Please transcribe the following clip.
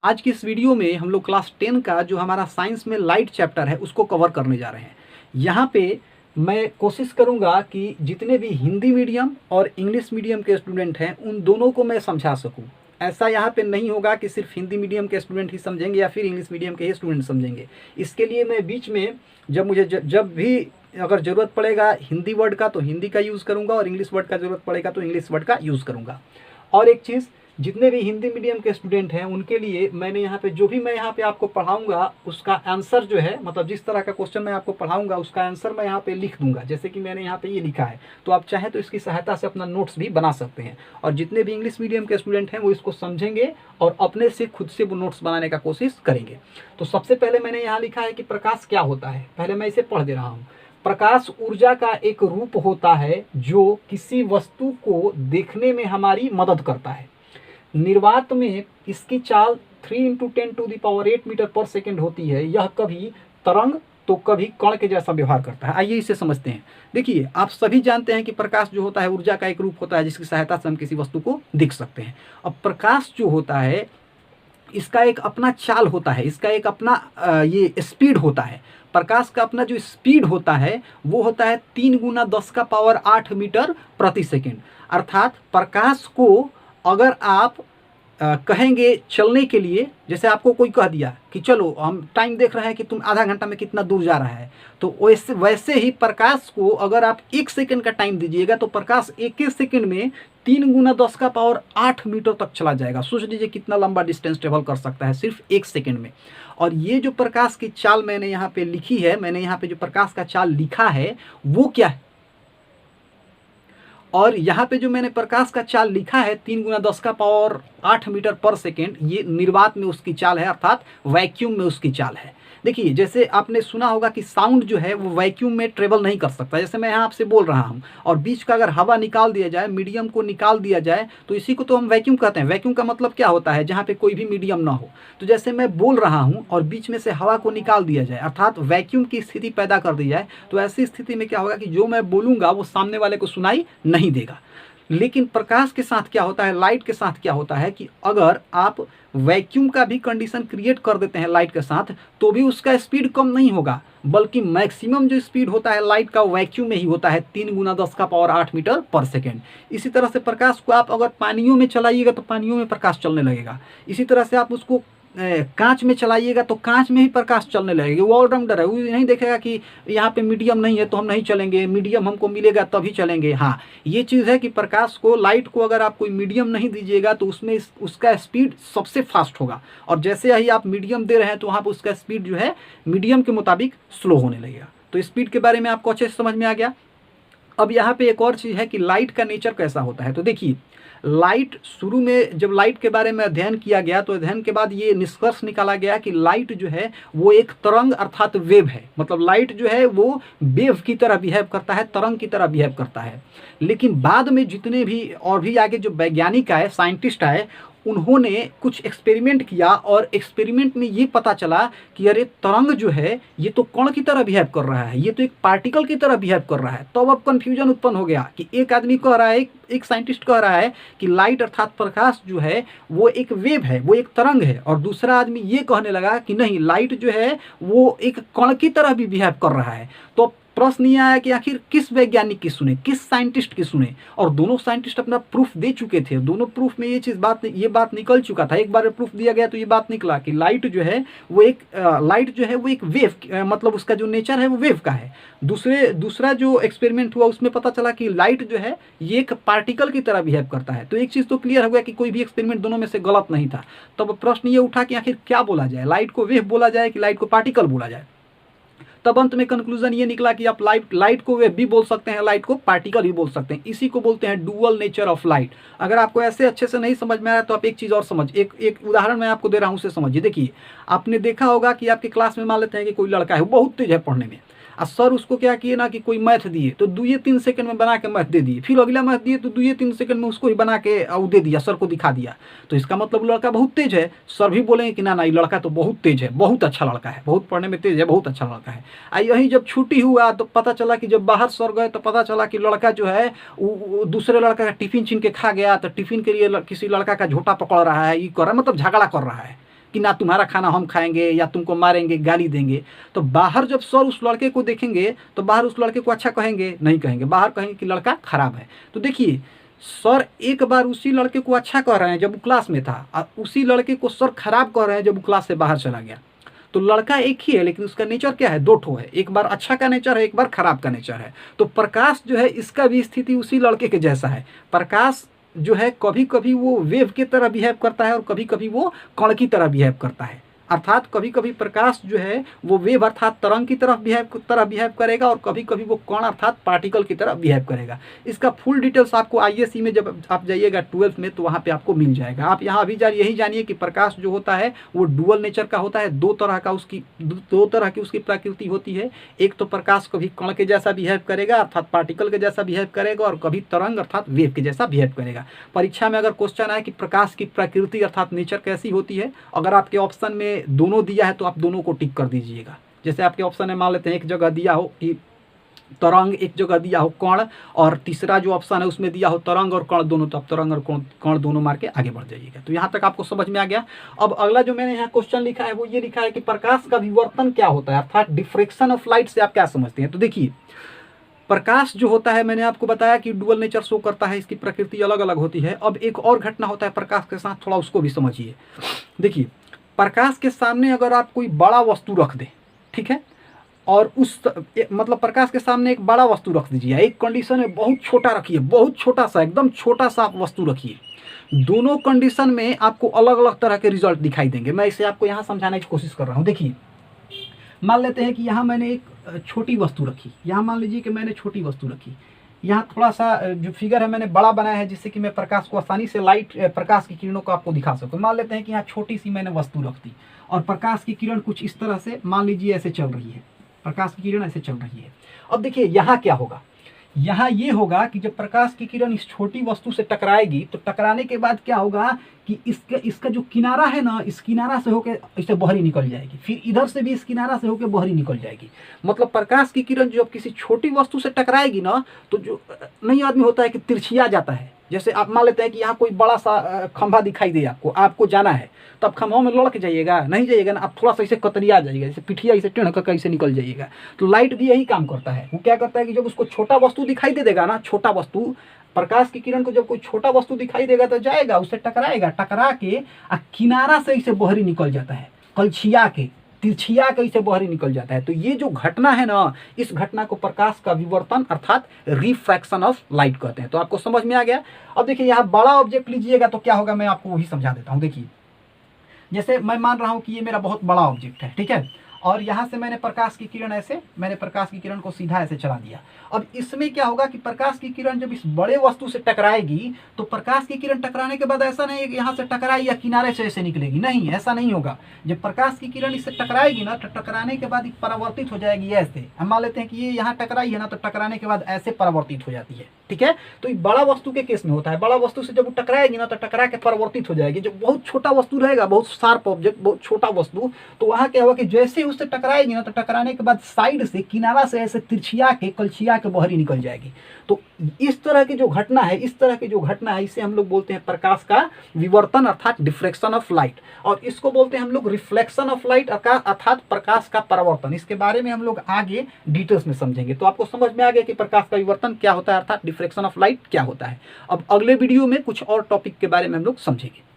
आज की इस वीडियो में हम लोग क्लास 10 का जो हमारा साइंस में लाइट चैप्टर है उसको कवर करने जा रहे हैं। यहाँ पे मैं कोशिश करूँगा कि जितने भी हिंदी मीडियम और इंग्लिश मीडियम के स्टूडेंट हैं उन दोनों को मैं समझा सकूँ। ऐसा यहाँ पे नहीं होगा कि सिर्फ हिंदी मीडियम के स्टूडेंट ही समझेंगे या फिर इंग्लिश मीडियम के ही स्टूडेंट समझेंगे। इसके लिए मैं बीच में जब भी अगर ज़रूरत पड़ेगा हिंदी वर्ड का तो हिंदी का यूज़ करूँगा और इंग्लिश वर्ड का ज़रूरत पड़ेगा तो इंग्लिश वर्ड का यूज़ करूँगा। और एक चीज़, जितने भी हिंदी मीडियम के स्टूडेंट हैं उनके लिए मैंने यहाँ पे जो भी मैं यहाँ पे आपको पढ़ाऊंगा उसका आंसर जो है, मतलब जिस तरह का क्वेश्चन मैं आपको पढ़ाऊंगा उसका आंसर मैं यहाँ पे लिख दूंगा। जैसे कि मैंने यहाँ पे ये लिखा है, तो आप चाहें तो इसकी सहायता से अपना नोट्स भी बना सकते हैं। और जितने भी इंग्लिश मीडियम के स्टूडेंट हैं वो इसको समझेंगे और अपने से खुद से वो नोट्स बनाने का कोशिश करेंगे। तो सबसे पहले मैंने यहाँ लिखा है कि प्रकाश क्या होता है। पहले मैं इसे पढ़ दे रहा हूँ। प्रकाश ऊर्जा का एक रूप होता है जो किसी वस्तु को देखने में हमारी मदद करता है। निर्वात में इसकी चाल 3 × 10⁸ मीटर पर सेकेंड होती है। यह कभी तरंग तो कभी कण के जैसा व्यवहार करता है। आइए इसे समझते हैं। देखिए, आप सभी जानते हैं कि प्रकाश जो होता है ऊर्जा का एक रूप होता है जिसकी सहायता से हम किसी वस्तु को देख सकते हैं। अब प्रकाश जो होता है इसका एक अपना चाल होता है, इसका एक अपना ये स्पीड होता है। प्रकाश का अपना जो स्पीड होता है वो होता है 3 × 10⁸ मीटर प्रति सेकेंड। अर्थात प्रकाश को अगर आप कहेंगे चलने के लिए, जैसे आपको कोई कह दिया कि चलो हम टाइम देख रहे हैं कि तुम आधा घंटा में कितना दूर जा रहा है, तो वैसे ही प्रकाश को अगर आप 1 सेकंड का टाइम दीजिएगा तो प्रकाश 1 सेकंड में 3 × 10⁸ मीटर तक चला जाएगा। सोच लीजिए कितना लंबा डिस्टेंस ट्रेवल कर सकता है सिर्फ 1 सेकंड में। और ये जो प्रकाश की चाल मैंने यहाँ पे लिखी है, मैंने यहाँ पे जो प्रकाश का चाल लिखा है वो क्या है, और यहाँ पे जो मैंने प्रकाश का चाल लिखा है 3 × 10⁸ मीटर पर सेकेंड, ये निर्वात में उसकी चाल है, अर्थात वैक्यूम में उसकी चाल है। देखिए, जैसे आपने सुना होगा कि साउंड जो है वो वैक्यूम में ट्रेवल नहीं कर सकता। जैसे मैं यहाँ आपसे बोल रहा हूँ और बीच का अगर हवा निकाल दिया जाए, मीडियम को निकाल दिया जाए, तो इसी को तो हम वैक्यूम कहते हैं। वैक्यूम का मतलब क्या होता है, जहाँ पे कोई भी मीडियम ना हो। तो जैसे मैं बोल रहा हूँ और बीच में से हवा को निकाल दिया जाए, अर्थात वैक्यूम की स्थिति पैदा कर दी जाए, तो ऐसी स्थिति में क्या होगा कि जो मैं बोलूँगा वो सामने वाले को सुनाई नहीं देगा। लेकिन प्रकाश के साथ क्या होता है, लाइट के साथ क्या होता है कि अगर आप वैक्यूम का भी कंडीशन क्रिएट कर देते हैं लाइट के साथ, तो भी उसका स्पीड कम नहीं होगा, बल्कि मैक्सिमम जो स्पीड होता है लाइट का वैक्यूम में ही होता है, 3 × 10⁸ मीटर पर सेकेंड। इसी तरह से प्रकाश को आप अगर पानियों में चलाइएगा तो पानियों में प्रकाश चलने लगेगा। इसी तरह से आप उसको कांच में चलाइएगा तो कांच में ही प्रकाश चलने लगेगा। वो ऑलराउंडर है, वो नहीं देखेगा कि यहाँ पे मीडियम नहीं है तो हम नहीं चलेंगे, मीडियम हमको मिलेगा तभी चलेंगे। हाँ, ये चीज़ है कि प्रकाश को, लाइट को अगर आप कोई मीडियम नहीं दीजिएगा तो उसमें उसका स्पीड सबसे फास्ट होगा, और जैसे ही आप मीडियम दे रहे हैं तो वहाँ पर उसका स्पीड जो है मीडियम के मुताबिक स्लो होने लगेगा। तो स्पीड के बारे में आपको अच्छे से समझ में आ गया। अब यहाँ पे एक और चीज़ है कि लाइट का नेचर कैसा होता है। तो देखिए, लाइट, शुरू में जब लाइट के बारे में अध्ययन किया गया तो अध्ययन के बाद ये निष्कर्ष निकाला गया कि लाइट जो है वो एक तरंग अर्थात वेव है। मतलब लाइट जो है वो वेव की तरह बिहेव करता है, तरंग की तरह बिहेव करता है। लेकिन बाद में जितने भी और भी आगे जो वैज्ञानिक आए, साइंटिस्ट आए, उन्होंने कुछ एक्सपेरिमेंट किया और एक्सपेरिमेंट में ये पता चला कि अरे तरंग जो है ये तो कण की तरह बिहेव कर रहा है, ये तो एक पार्टिकल की तरह बिहेव कर रहा है। तो अब कन्फ्यूजन उत्पन्न हो गया कि एक आदमी कह रहा है, एक साइंटिस्ट कह रहा है कि लाइट अर्थात प्रकाश जो है वो एक वेव है, वो एक तरंग है, और दूसरा आदमी ये कहने लगा कि नहीं, लाइट जो है वो एक कण की तरह भी बिहेव कर रहा है। तो प्रश्न ये आया कि आखिर किस वैज्ञानिक की सुने, किस साइंटिस्ट की सुने। और दोनों साइंटिस्ट अपना प्रूफ दे चुके थे, दोनों प्रूफ में ये बात निकल चुका था। एक बार प्रूफ दिया गया तो ये बात निकला कि लाइट जो है वो एक वेव, मतलब उसका जो नेचर है वो वेव का है। दूसरा जो एक्सपेरिमेंट हुआ उसमें पता चला कि लाइट जो है ये एक पार्टिकल की तरह बिहेव करता है। तो एक चीज़ तो क्लियर हो गया कि कोई भी एक्सपेरिमेंट दोनों में से गलत नहीं था। तब प्रश्न ये उठा कि आखिर क्या बोला जाए, लाइट को वेव बोला जाए कि लाइट को पार्टिकल बोला जाए। तब अंत में कंक्लूजन ये निकला कि आप लाइट को वेव भी बोल सकते हैं, लाइट को पार्टिकल भी बोल सकते हैं। इसी को बोलते हैं डुअल नेचर ऑफ लाइट। अगर आपको ऐसे अच्छे से नहीं समझ में आ रहा तो आप एक चीज़ और एक उदाहरण मैं आपको दे रहा हूँ, उसे समझिए। देखिए, आपने देखा होगा कि आपकी क्लास में मान लेते हैं कि कोई लड़का है, वो बहुत तेज है पढ़ने में, और सर उसको क्या किए ना कि कोई मैथ दिए तो 2-3 सेकंड में बना के मैथ दे दिए, फिर अगला मैथ दिए तो 2-3 सेकंड में उसको ही बना के दे दिया, सर को दिखा दिया। तो इसका मतलब लड़का बहुत तेज है। सर भी बोलेंगे कि ना ये लड़का तो बहुत तेज है, बहुत अच्छा लड़का है, बहुत पढ़ने में तेज है, बहुत अच्छा लड़का है। यही जब छुट्टी हुआ तो पता चला कि जब बाहर सर गए तो पता चला कि लड़का जो है दूसरे लड़का का टिफिन छीन के खा गया, तो टिफिन के लिए किसी लड़का का झोटा पकड़ रहा है, ये कर रहा है, मतलब झगड़ा कर रहा है। कि ना तुम्हारा खाना हम खाएंगे या तुमको मारेंगे, गाली देंगे। तो बाहर जब सर उस लड़के को देखेंगे तो बाहर उस लड़के को अच्छा कहेंगे? नहीं कहेंगे, बाहर कहेंगे कि लड़का खराब है। तो देखिए, सर एक बार उसी लड़के को अच्छा कह रहे हैं जब वो क्लास में था, और उसी लड़के को सर खराब कह रहे हैं जब वो क्लास से बाहर चला गया। तो लड़का एक ही है, लेकिन उसका नेचर क्या है? दो ठो है, एक बार अच्छा का नेचर है, एक बार खराब का नेचर है। तो प्रकाश जो है, इसका भी स्थिति उसी लड़के के जैसा है। प्रकाश जो है कभी कभी वो वेव की तरह बिहेव करता है और कभी कभी वो कण की तरह बिहेव करता है। अर्थात कभी कभी प्रकाश जो है वो वेव अर्थात तरंग की तरफ बिहेव करेगा, और कभी कभी वो कण अर्थात पार्टिकल की तरह बिहेव करेगा। इसका फुल डिटेल्स आपको आईएससी में जब आप जाइएगा 12th में, तो वहाँ पे आपको मिल जाएगा। आप यहाँ अभी यही जानिए कि प्रकाश जो होता है वो डुअल नेचर का होता है। दो तरह की उसकी प्रकृति होती है। एक तो प्रकाश कभी कण के जैसा बिहेव करेगा अर्थात पार्टिकल के जैसा बिहेव करेगा, और कभी तरंग अर्थात वेव के जैसा बिहेव करेगा। परीक्षा में अगर क्वेश्चन आए कि प्रकाश की प्रकृति अर्थात नेचर कैसी होती है, अगर आपके ऑप्शन में दोनों दिया है तो आप दोनों को टिक कर दीजिएगा। जैसे आपके ऑप्शन में मान लेते हैं एक जगह दिया हो कि तरंग, एक जगह दिया हो कण, और तीसरा जो ऑप्शन है उसमें दिया हो तरंग और कण दोनों, तो आप तरंग और कण दोनों मार के आगे बढ़ जाइएगा। तो यहाँ तक आपको समझ में आ गया। अब अगला जो मैंने यहाँ क्वेश्चन लिखा है वो ये लिखा है कि प्रकाश का विवर्तन क्या होता है, अर्थात डिफ्रेक्शन ऑफ लाइट से आप क्या समझते हैं। तो देखिए, प्रकाश जो होता है, मैंने आपको बताया कि डुअल नेचर शो करता है, इसकी प्रकृति अलग अलग होती है। अब एक और घटना होता है प्रकाश के साथ, थोड़ा उसको भी समझिए। देखिए, प्रकाश के सामने अगर आप कोई बड़ा वस्तु रख दें, ठीक है, और मतलब प्रकाश के सामने एक बड़ा वस्तु रख दीजिए, एक कंडीशन में बहुत छोटा रखिए, बहुत छोटा सा, एकदम छोटा सा आप वस्तु रखिए। दोनों कंडीशन में आपको अलग अलग तरह के रिजल्ट दिखाई देंगे। मैं इसे आपको यहाँ समझाने की कोशिश कर रहा हूँ। देखिए, मान लेते हैं कि यहाँ मैंने एक छोटी वस्तु रखी, यहाँ मान लीजिए कि मैंने छोटी वस्तु रखी, यहाँ थोड़ा सा जो फिगर है मैंने बड़ा बनाया है जिससे कि मैं प्रकाश को आसानी से प्रकाश की किरणों को आपको दिखा सकूँ। मान लेते हैं कि यहाँ छोटी सी मैंने वस्तु रख दी और प्रकाश की किरण कुछ इस तरह से मान लीजिए ऐसे चल रही है, प्रकाश की किरण ऐसे चल रही है। अब देखिए यहाँ क्या होगा, यहाँ ये होगा कि जब प्रकाश की किरण इस छोटी वस्तु से टकराएगी तो टकराने के बाद क्या होगा कि इसका जो किनारा है ना, इस किनारा से होकर इसे बहरी निकल जाएगी, फिर इधर से भी इस किनारा से होकर बहरी निकल जाएगी। मतलब प्रकाश की किरण जब किसी छोटी वस्तु से टकराएगी ना, तो जो नहीं आदमी होता है कि तिरछिया जाता है। जैसे आप मान लेते हैं कि यहाँ कोई बड़ा सा खंभा दिखाई दे, आपको जाना है, तो आप खंभों में लड़क जाइएगा? नहीं जाइएगा ना, आप थोड़ा सा इसे कतरिया जाइएगा, जैसे पिठिया इसे टेढ़ करके इसे निकल जाइएगा। तो लाइट भी यही काम करता है। वो क्या करता है कि जब उसको छोटा वस्तु दिखाई दे देगा ना, छोटा वस्तु, प्रकाश की किरण को जब कोई छोटा वस्तु दिखाई देगा तो जाएगा, उससे टकराएगा, टकरा के किनारा से इसे बहरी निकल जाता है, कलछिया के, तिरछिया के इसे बहरी निकल जाता है। तो ये जो घटना है ना, इस घटना को प्रकाश का विवर्तन अर्थात रिफ्रैक्शन ऑफ लाइट कहते हैं। तो आपको समझ में आ गया। अब देखिए, यहाँ बड़ा ऑब्जेक्ट लीजिएगा तो क्या होगा, मैं आपको वही समझा देता हूँ। देखिए, जैसे मैं मान रहा हूँ कि ये मेरा बहुत बड़ा ऑब्जेक्ट है, ठीक है, और यहाँ से मैंने प्रकाश की किरण को सीधा ऐसे चला दिया। अब इसमें क्या होगा कि प्रकाश की किरण जब इस बड़े वस्तु से टकराएगी तो प्रकाश की किरण टकराने के बाद ऐसा नहीं है कि यहाँ से टकराई या किनारे से ऐसे निकलेगी, नहीं, ऐसा नहीं होगा। जब प्रकाश की किरण इससे टकराएगी ना, तो टकराने के बाद परावर्तित हो जाएगी ऐसे। हम मान लेते हैं कि ये यहाँ टकराई है ना, तो टकराने के बाद ऐसे परावर्तित हो जाती है, ठीक है। तो ये बड़ा वस्तु के केस में होता है। बड़ा वस्तु से जब वो टकराएगी ना, तो टकरा के परावर्तित हो जाएगी। जब बहुत छोटा वस्तु रहेगा, बहुत शार्प ऑब्जेक्ट, बहुत छोटा वस्तु, तो वहाँ क्या होगा कि जैसे उससे टकराएगी ना, तो टकराने के बाद साइड से, किनारा से ऐसे तिरछिया के, कलछिया के बहरी निकल जाएगी। तो इस तरह की जो घटना है, इसे हम लोग बोलते हैं प्रकाश का विवर्तन अर्थात डिफ्रेक्शन ऑफ लाइट, और इसको बोलते हैं हम लोग रिफ्लेक्शन ऑफ लाइट अर्थात प्रकाश का परावर्तन। इसके बारे में हम लोग आगे डिटेल्स में समझेंगे। तो आपको समझ में आ गया कि प्रकाश का विवर्तन क्या होता है अर्थात डिफ्रेक्शन ऑफ लाइट क्या होता है। अब अगले वीडियो में कुछ और टॉपिक के बारे में हम लोग समझेंगे।